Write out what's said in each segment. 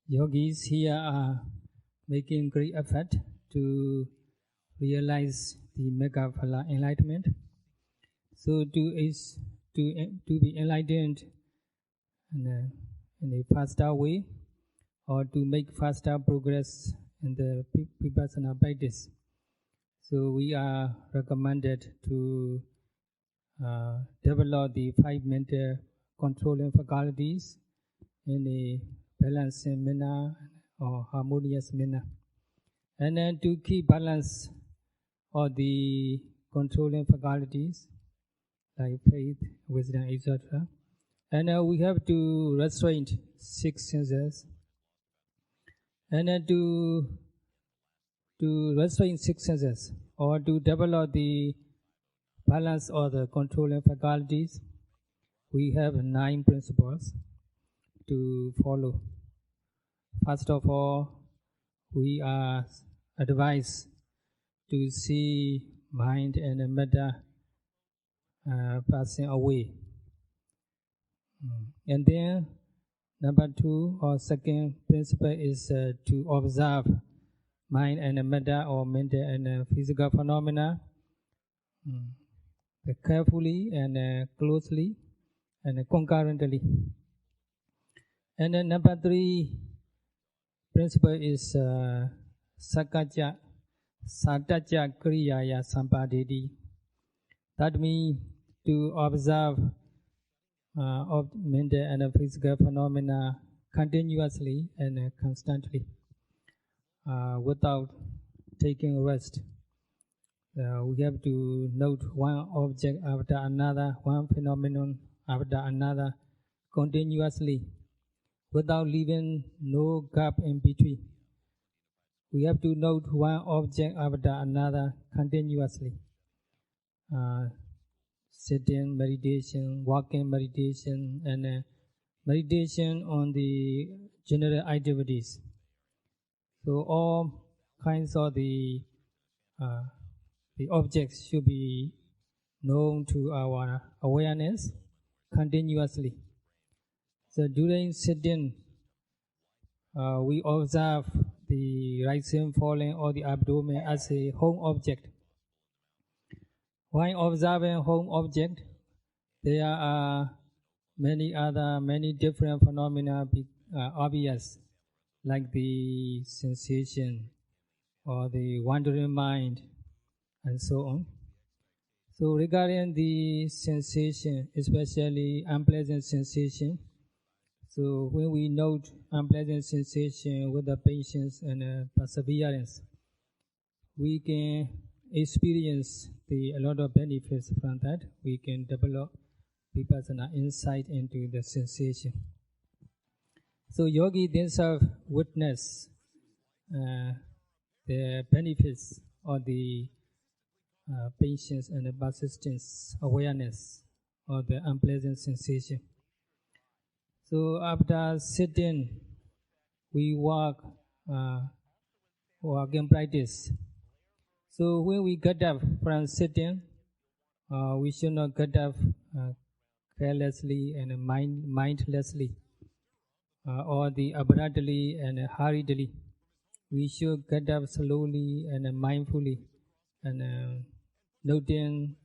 Yogis here are making great effort to realize the mega phala enlightenment. So to be enlightened in a faster way, or to make faster progress in the vipassana practice. So we are recommended to develop the 5 mental controlling faculties in a balancing manner or harmonious manner. And then to keep balance of the controlling faculties like faith, wisdom, etc. And we have to restrain 6 senses. And then to restrain 6 senses or to develop the balance of the controlling faculties, we have 9 principles to follow. First of all, we are advised to see mind and matter passing away. And then number 2 or second principle is to observe mind and matter or mental and physical phenomena carefully and closely and concurrently. And then number 3 principle is Sakaja Sataja Kriyaya Sampadidi. That means to observe of mental and physical phenomena continuously and constantly without taking rest. We have to note one object after another, one phenomenon after another continuously without leaving no gap in between. We have to note one object after another continuously. Sitting meditation, walking meditation, and meditation on the general activities. So all kinds of the objects should be known to our awareness continuously. So during sitting, we observe the rising, falling, or the abdomen as a home object. While observing home object, there are many different phenomena obvious, like the sensation or the wandering mind, and so on. So regarding the sensation, especially unpleasant sensation, so when we note unpleasant sensation with the patience and perseverance, we can experience a lot of benefits from that. We can develop vipassana insight into the sensation. So yogi themselves witness the benefits of the patience and the persistence, awareness of the unpleasant sensation. So after sitting, we walking practice. So when we get up from sitting, we should not get up carelessly and mindlessly or abruptly and hurriedly. We should get up slowly and mindfully and noting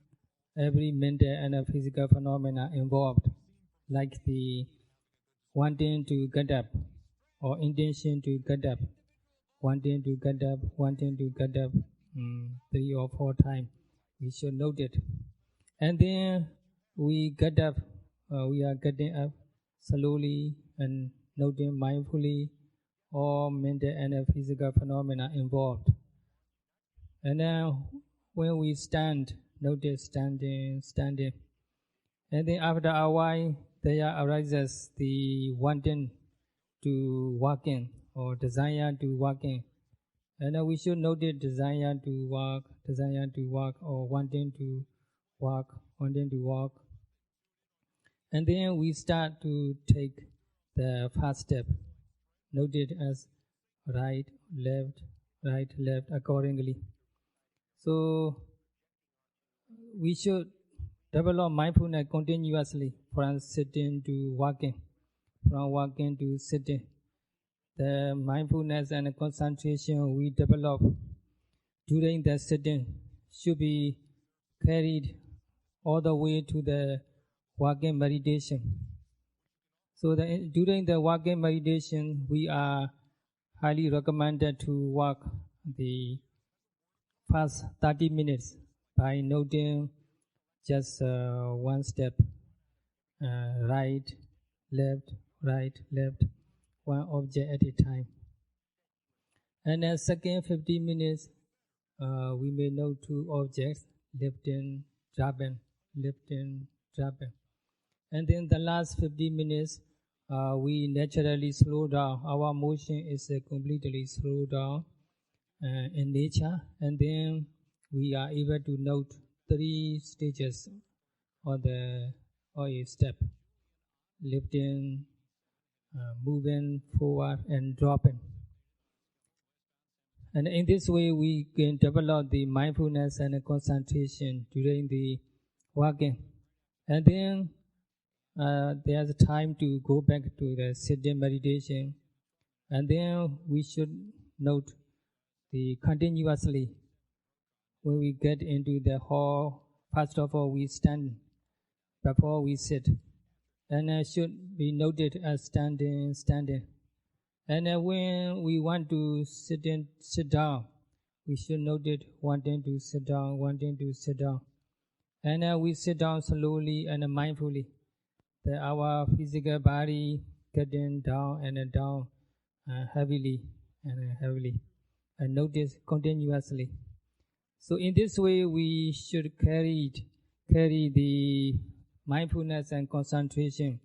every mental and physical phenomena involved, like the wanting to get up or intention to get up, wanting to get up, 3 or 4 times. We should note it. And then we get up, we are getting up slowly and noting mindfully all mental and physical phenomena involved. And then when we stand, notice standing. And then after a while, there arises the wanting to walking or desire to walking. And we should notice desire to walk, or wanting to walk. And then we start to take the first step, noted as right, left accordingly. So we should develop mindfulness continuously from sitting to walking, from walking to sitting. the mindfulness and concentration we develop during the sitting should be carried all the way to the walking meditation. So during the walking meditation, we are highly recommended to walk the first 30 minutes by noting just one step, right, left, one object at a time. And the second 15 minutes, we may note two objects, lifting, dropping. And then the last 15 minutes, we naturally slow down. Our motion is completely slowed down in nature. And then we are able to note 3 stages or a step, lifting, moving forward, and dropping. And in this way, we can develop the mindfulness and concentration during the walking. And then there's time to go back to the sitting meditation. And then we should note the continuously. When we get into the hall, first of all, we stand before we sit. And it should be noted as standing. And when we want to sit down, we should note it wanting to sit down. And we sit down slowly and mindfully. That our physical body getting down and down heavily. And notice continuously. So in this way, we should carry the mindfulness and concentration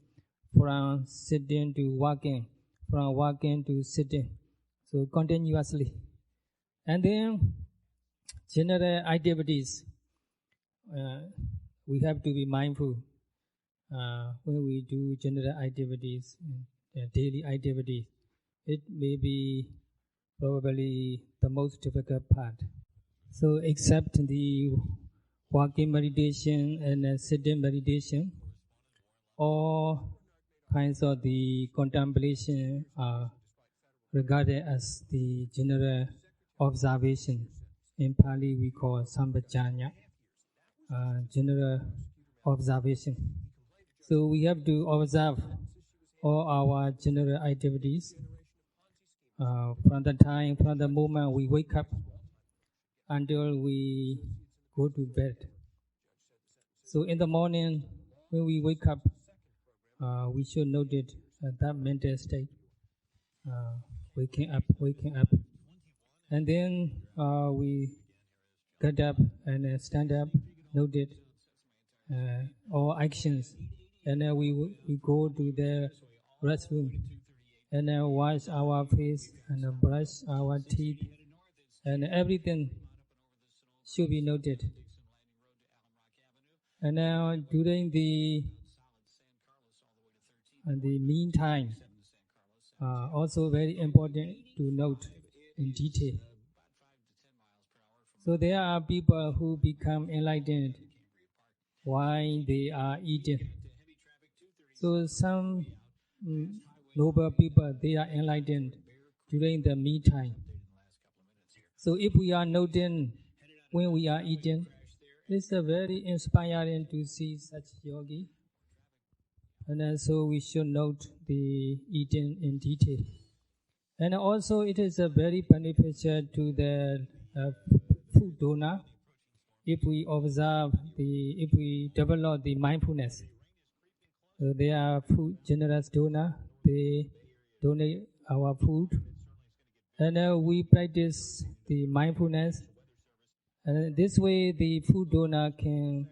from sitting to walking, from walking to sitting, so continuously. And then general activities, we have to be mindful when we do general activities, daily activities. It may be probably the most difficult part. So except the walking meditation and sitting meditation, all kinds of the contemplation are regarded as the general observation. In Pali we call sambhajanya, general observation. So we have to observe all our general activities from the moment we wake up until we go to bed. So in the morning, when we wake up, we should note it that mental state, waking up. And then we get up and stand up, note it, all actions. And then we go to the restroom and then wash our face and brush our teeth, and everything should be noted. And now during the meantime, also very important to note in detail. So there are people who become enlightened while they are eating. So some noble people, they are enlightened during the meantime. So if we are noting when we are eating, it's very inspiring to see such yogi. And so we should note the eating in detail. And also it is very beneficial to the food donor if we if we develop the mindfulness. So they are food generous donor, they donate our food. And we practice the mindfulness. And this way the food donor can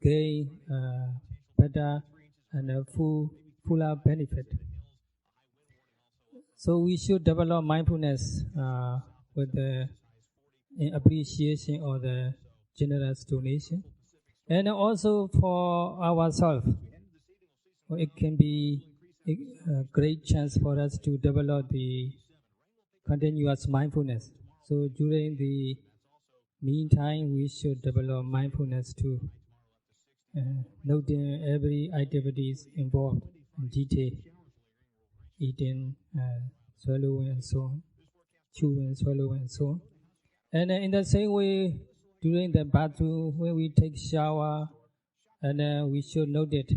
gain better and fuller benefit. So we should develop mindfulness with the appreciation of the generous donation. And also for ourselves, it can be a great chance for us to develop the continuous mindfulness. So during the meantime, we should develop mindfulness too, noting every activities involved in detail, eating, swallowing, and so on, chewing, swallowing, and so on. And in the same way, during the bathroom, when we take shower, and we should note it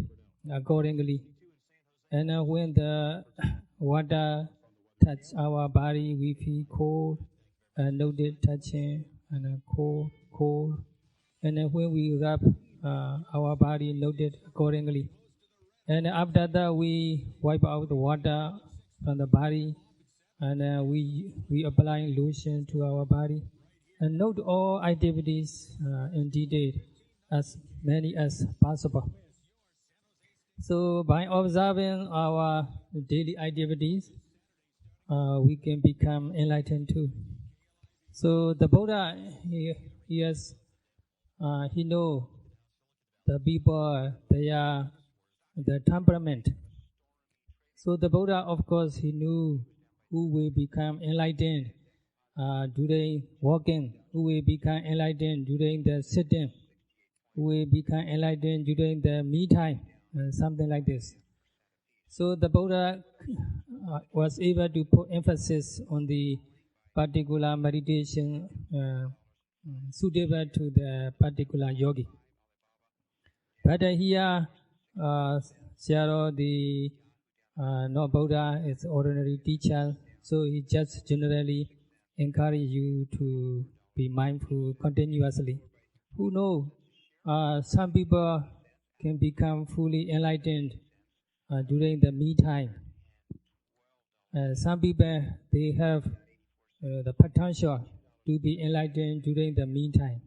accordingly. And when the water touch our body, we feel cold, and note it touching, and cold, cold. And then when we rub our body, note it accordingly. And after that, we wipe out the water from the body, and we apply lotion to our body, and note all activities in detail, as many as possible. So by observing our daily activities, we can become enlightened too. So the Buddha, he know the people, the temperament. So the Buddha, of course, he knew who will become enlightened during walking, who will become enlightened during the sitting, who will become enlightened during the me time, something like this. So the Buddha was able to put emphasis on the particular meditation suitable to the particular yogi. But here, Sayadaw, the no Buddha is ordinary teacher, so he just generally encourage you to be mindful continuously. Who knows? Some people can become fully enlightened during the me time. Some people, they have the potential to be enlightened during the me time.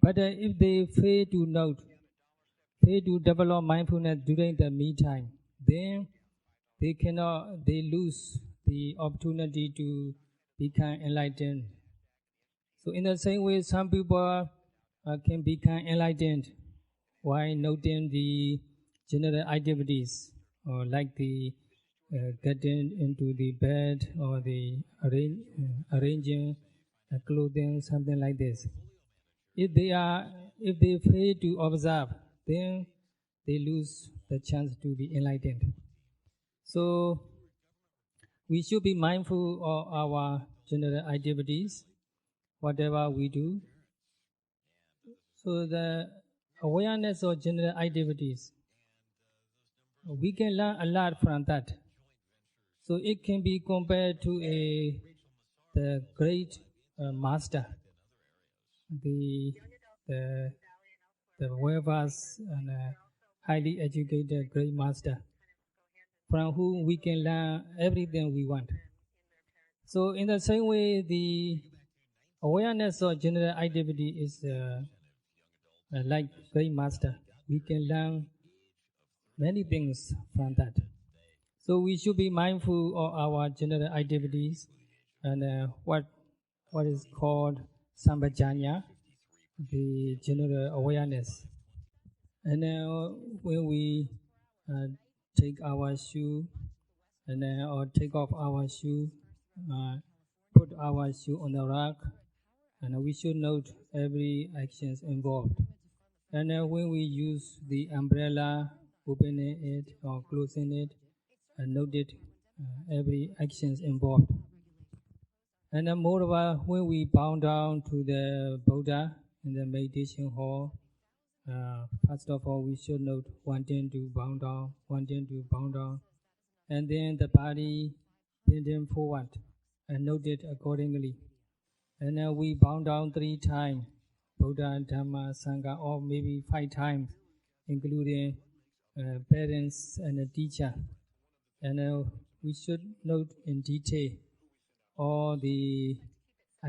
But if they fail to develop mindfulness during the me time, then they lose the opportunity to become enlightened. So in the same way, some people can become enlightened while noting the general activities, or like the getting into the bed, or the arranging clothing, something like this. If they fail to observe, then they lose the chance to be enlightened. So we should be mindful of our general activities, whatever we do. So the awareness of general activities, we can learn a lot from that. So it can be compared to the great master, the well-versed and highly educated great master, from whom we can learn everything we want. So in the same way, the awareness of general activity is like great master. We can learn many things from that. So we should be mindful of our general activities, and what is called sambhajanya, the general awareness. And when we take our shoe, or take off our shoe, put our shoe on the rack, and we should note every actions involved. And when we use the umbrella, opening it or closing it, and note it, every actions involved. And moreover, when we bow down to the Buddha in the meditation hall, first of all, we should note wanting to bow down, and then the body bending forward, and note it accordingly. And then we bow down 3 times, Buddha, Dhamma, Sangha, or maybe 5 times, including parents and a teacher. And we should note in detail all the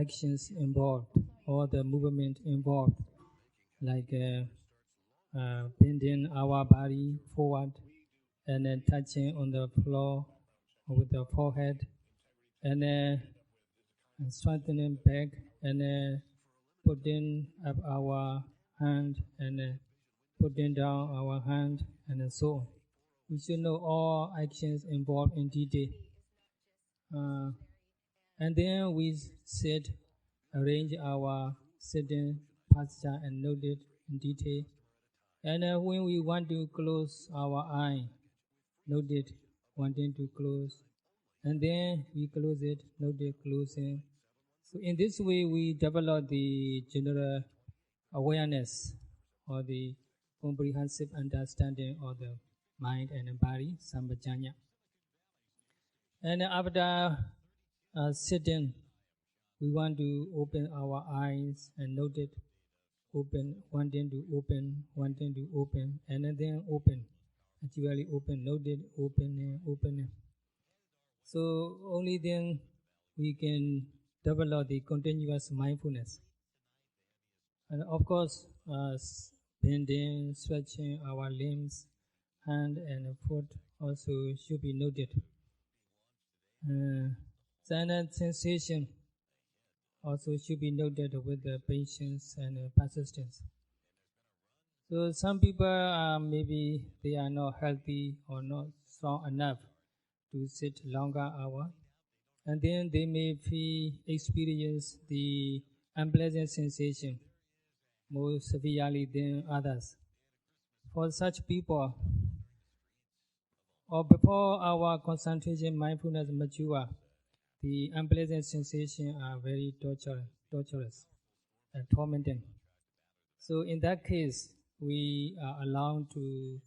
actions involved, all the movement involved, like bending our body forward, and then touching on the floor with the forehead, and strengthening back, and putting up our hand, and putting down our hand, and so on. We should know all actions involved in detail. And then we sit, arrange our sitting posture, and note it in detail. And when we want to close our eye, note it, wanting to close. and then we close it, noted closing. So in this way, we develop the general awareness or the comprehensive understanding of the mind and the body, sampajanya. And after sitting, we want to open our eyes and note it, open, wanting to open, and then open, actually open, note it, open. So only then we can develop the continuous mindfulness. And of course, bending, stretching our limbs, hand and foot also should be noted. Silent sensation also should be noted with the patience and persistence. So some people maybe they are not healthy or not strong enough to sit longer hour, and then they may experience the unpleasant sensation more severely than others. For such people, or before our concentration mindfulness mature, the unpleasant sensations are very torturous and tormenting. So in that case, we are allowed to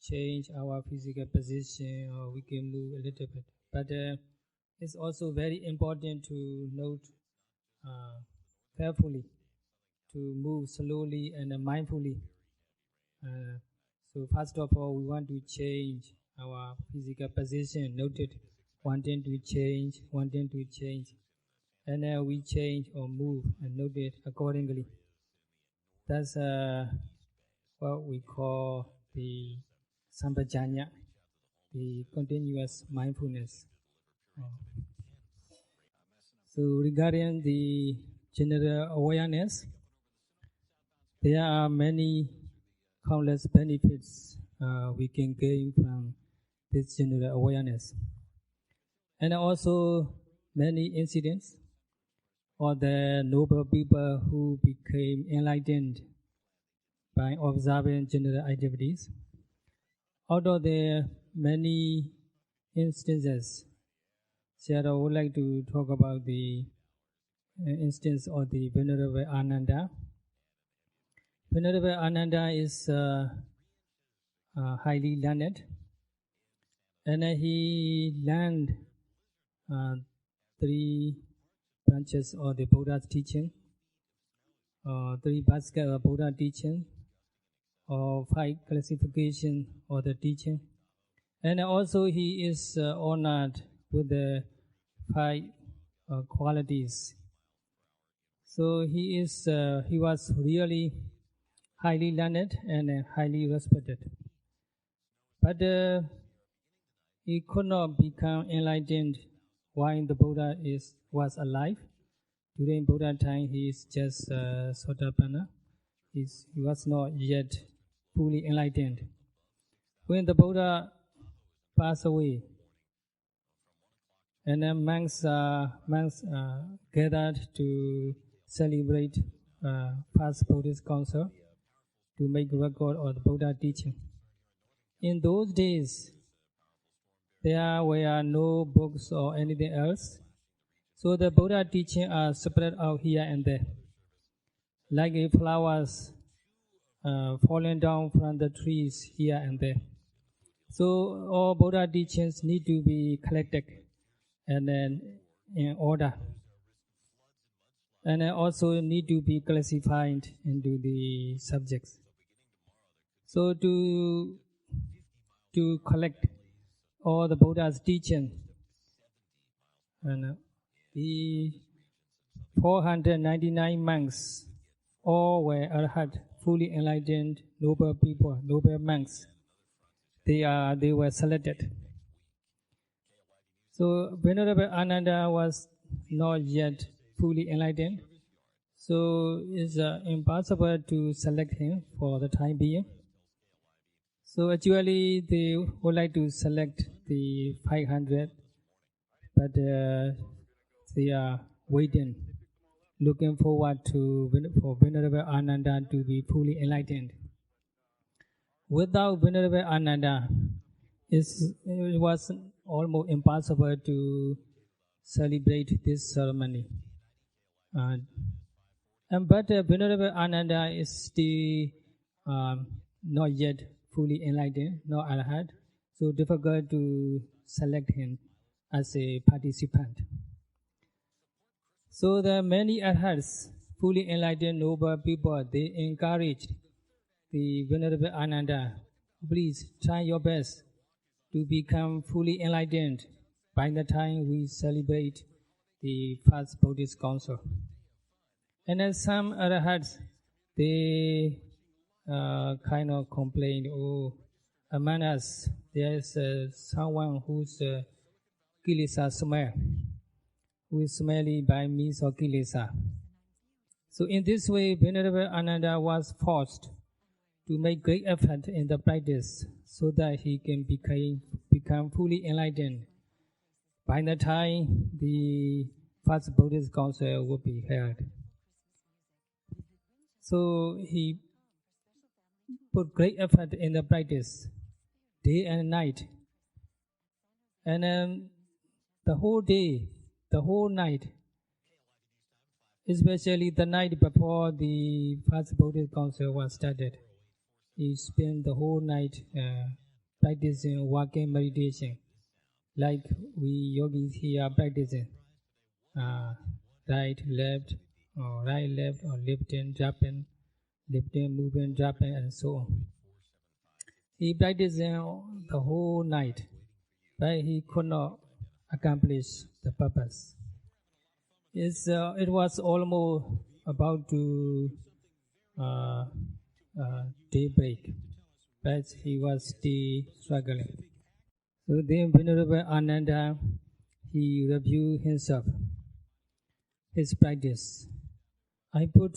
change our physical position, or we can move a little bit. But it's also very important to note carefully, to move slowly and mindfully. So first of all, we want to change our physical position, noted, wanting to change, and then we change or move and note it accordingly. That's what we call the sampajanya, the continuous mindfulness. So regarding the general awareness, there are many countless benefits we can gain from this general awareness. And also many incidents or the noble people who became enlightened by observing general activities. Out of the many instances, Sayadaw would like to talk about the instance of the Venerable Ananda. Venerable Ananda is highly learned, and he learned 3 branches of the Buddha's teaching, 3 baskets of Buddha teaching, or 5 classification of the teaching. And also he is honored with the 5 qualities. So he was really highly learned and highly respected. But he could not become enlightened while the Buddha was alive. During Buddha time, he is just Sotapanna. He was not yet fully enlightened. When the Buddha passed away, and then monks gathered to celebrate past Buddhist council to make record of the Buddha teaching. In those days, there were no books or anything else, so the Buddha teaching are spread out here and there, like flowers falling down from the trees here and there. So all Buddha teachings need to be collected and then in order, and also need to be classified into the subjects. So to collect all the Buddha's teaching, and the 499 monks, all were arhat, fully enlightened, noble people, noble monks. They were selected. So Venerable Ananda was not yet fully enlightened, so it's impossible to select him for the time being. So actually they would like to select the 500, but they are waiting, looking forward for Venerable Ananda to be fully enlightened. Without Venerable Ananda, it was almost impossible to celebrate this ceremony. But Venerable Ananda is still not yet fully enlightened, not arhat, so difficult to select him as a participant. So the many arhats, fully enlightened noble people, they encouraged the Venerable Ananda, please try your best to become fully enlightened by the time we celebrate the first Buddhist Council. And then some arhats, they kind of complain, oh, among us, there is someone who's kilesa smell, who is smelly by means of kilesa. So in this way, Venerable Ananda was forced to make great effort in the practice so that he can become fully enlightened by the time the first Buddhist Council will be held. So he put great effort in the practice, day and night. And the whole day, the whole night, especially the night before the first Buddhist Council was started, he spent the whole night practicing walking meditation, like we yogis here are practicing right, left, or lifting, dropping, moving, dropping, and so on. He practiced the whole night, but he could not accomplish the purpose. It was almost about to daybreak, but he was still struggling. So then Venerable Ananda, he reviewed himself, his practice. I put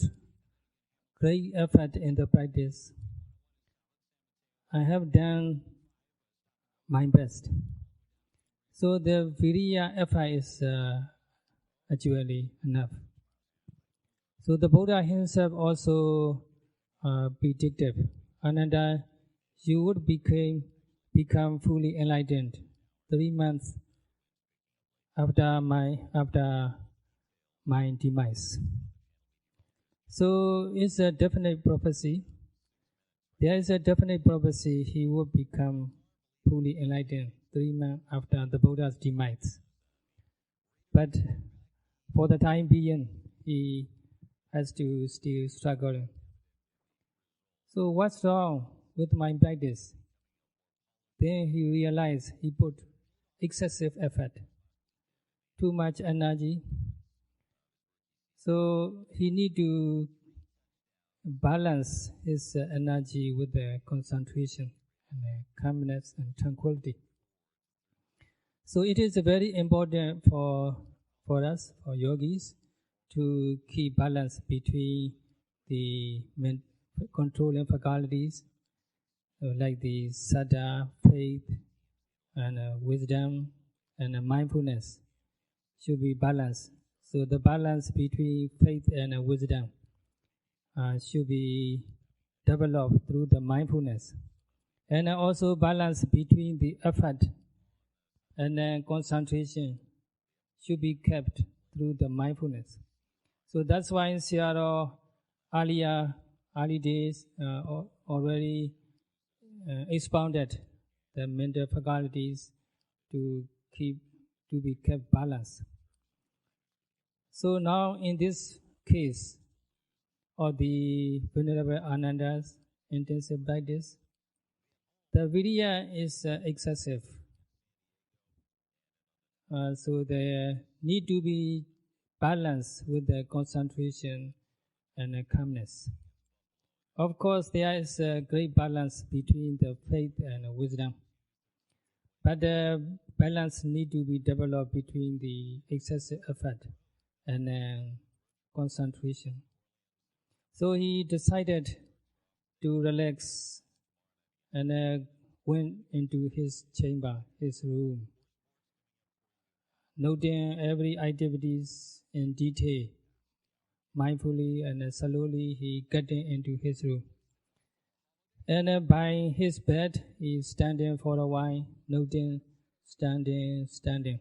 great effort in the practice. I have done my best. So the viriya effort is actually enough. So the Buddha himself also predicted, Ananda, you would become fully enlightened 3 months after my demise. So it's a definite prophecy. There is a definite prophecy he will become fully enlightened 3 months after the Buddha's demise. But for the time being, he has to still struggle. So what's wrong with my practice? Then he realized he put excessive effort, too much energy. So he need to balance his energy with the concentration and calmness and tranquility. So it is very important for us, for yogis, to keep balance between the controlling faculties, like the saddha, faith, and wisdom, and mindfulness should be balanced. So the balance between faith and wisdom should be developed through the mindfulness. And also balance between the effort and concentration should be kept through the mindfulness. So that's why Sayadaw early days already expounded the mental faculties to be kept balanced. So now in this case of the Venerable Ananda's intensive practice, the virya is excessive. So they need to be balanced with the concentration and calmness. Of course, there is a great balance between the faith and wisdom, but the balance need to be developed between the excessive effort and concentration. So he decided to relax and went into his chamber, his room, noting every activities in detail. Mindfully and slowly he got into his room. And by his bed, he is standing for a while, noting standing.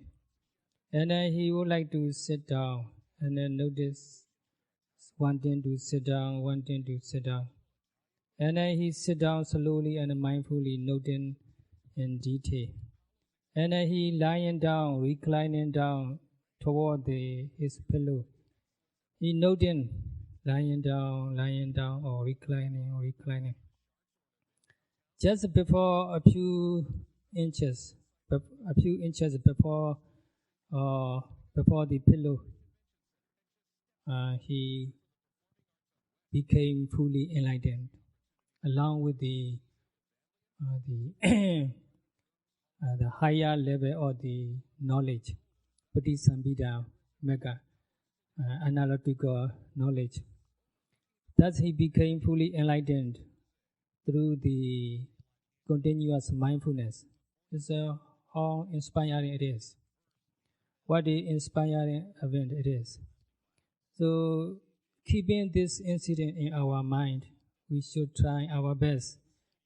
And then he would like to sit down, and then notice wanting to sit down. And then he sit down slowly and mindfully, noting in detail. And then he lying down, reclining down toward his pillow. He noting lying down, or reclining. Just before a few inches before the pillow, he became fully enlightened, along with the the higher level of the knowledge, Patisambhida Mega, analytical knowledge. Thus he became fully enlightened through the continuous mindfulness. It's how inspiring it is. What an inspiring event it is. So, keeping this incident in our mind, we should try our best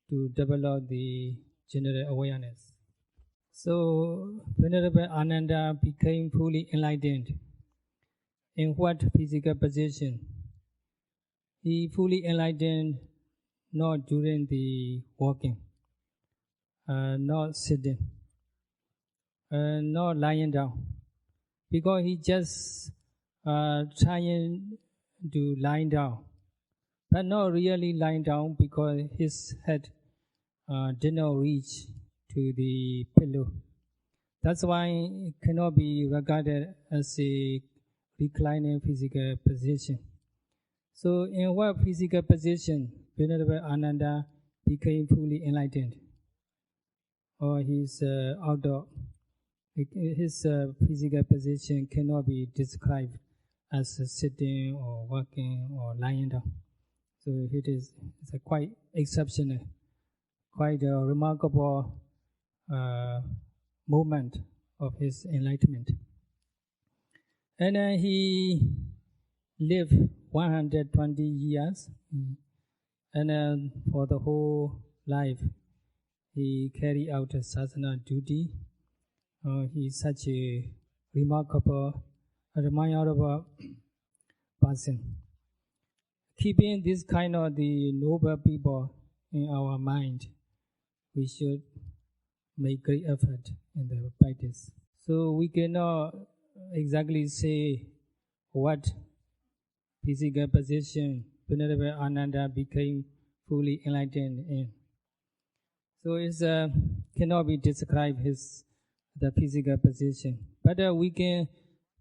to develop the general awareness. So, Venerable Ananda became fully enlightened. In what physical position? He fully enlightened not during the walking, not sitting, not lying down, because he just trying to lie down, but not really lying down because his head did not reach to the pillow. That's why it cannot be regarded as a reclining physical position. So in what physical position Venerable Ananda became fully enlightened? Or his outdoor, his physical position cannot be described as sitting or walking or lying down. So it's a quite exceptional, quite a remarkable moment of his enlightenment. And then he lived 120 years, and then for the whole life he carried out a sadhana duty. He is such a remarkable, admirable person. Keeping this kind of the noble people in our mind, we should make great effort in the practice. So we cannot exactly say what physical position Venerable Ananda became fully enlightened in. So it cannot be described the physical position, but we can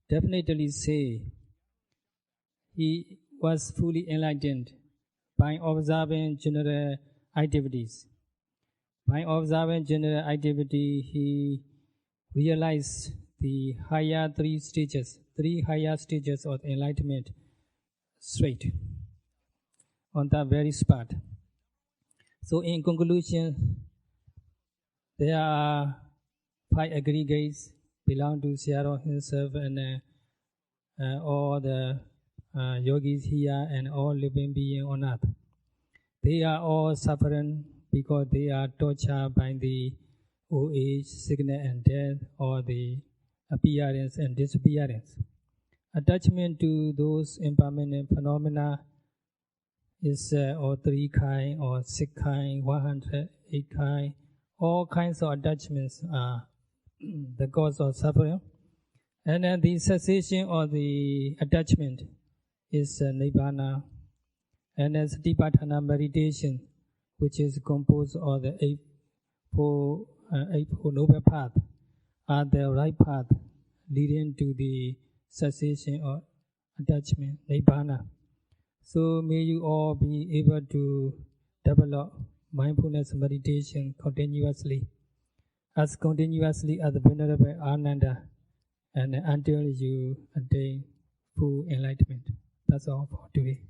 definitely say he was fully enlightened by observing general activities. By observing general activity, he realized the three higher stages of enlightenment straight on that very spot. So in conclusion, there are 5 aggregates belong to Sayadaw himself and all the yogis here and all living beings on earth. They are all suffering because they are tortured by the old age, sickness and death, or the appearance and disappearance. Attachment to those impermanent phenomena is or 3 kind, or 6 kind, 108 kind. All kinds of attachments are the cause of suffering. And then the cessation of the attachment is Nibbana. And then Satipatthana meditation, which is composed of the Eightfold Noble Path, are the right path leading to the cessation of attachment, Nibbana. So may you all be able to develop mindfulness meditation continuously as the Venerable Ananda, and until you attain full enlightenment. That's all for today.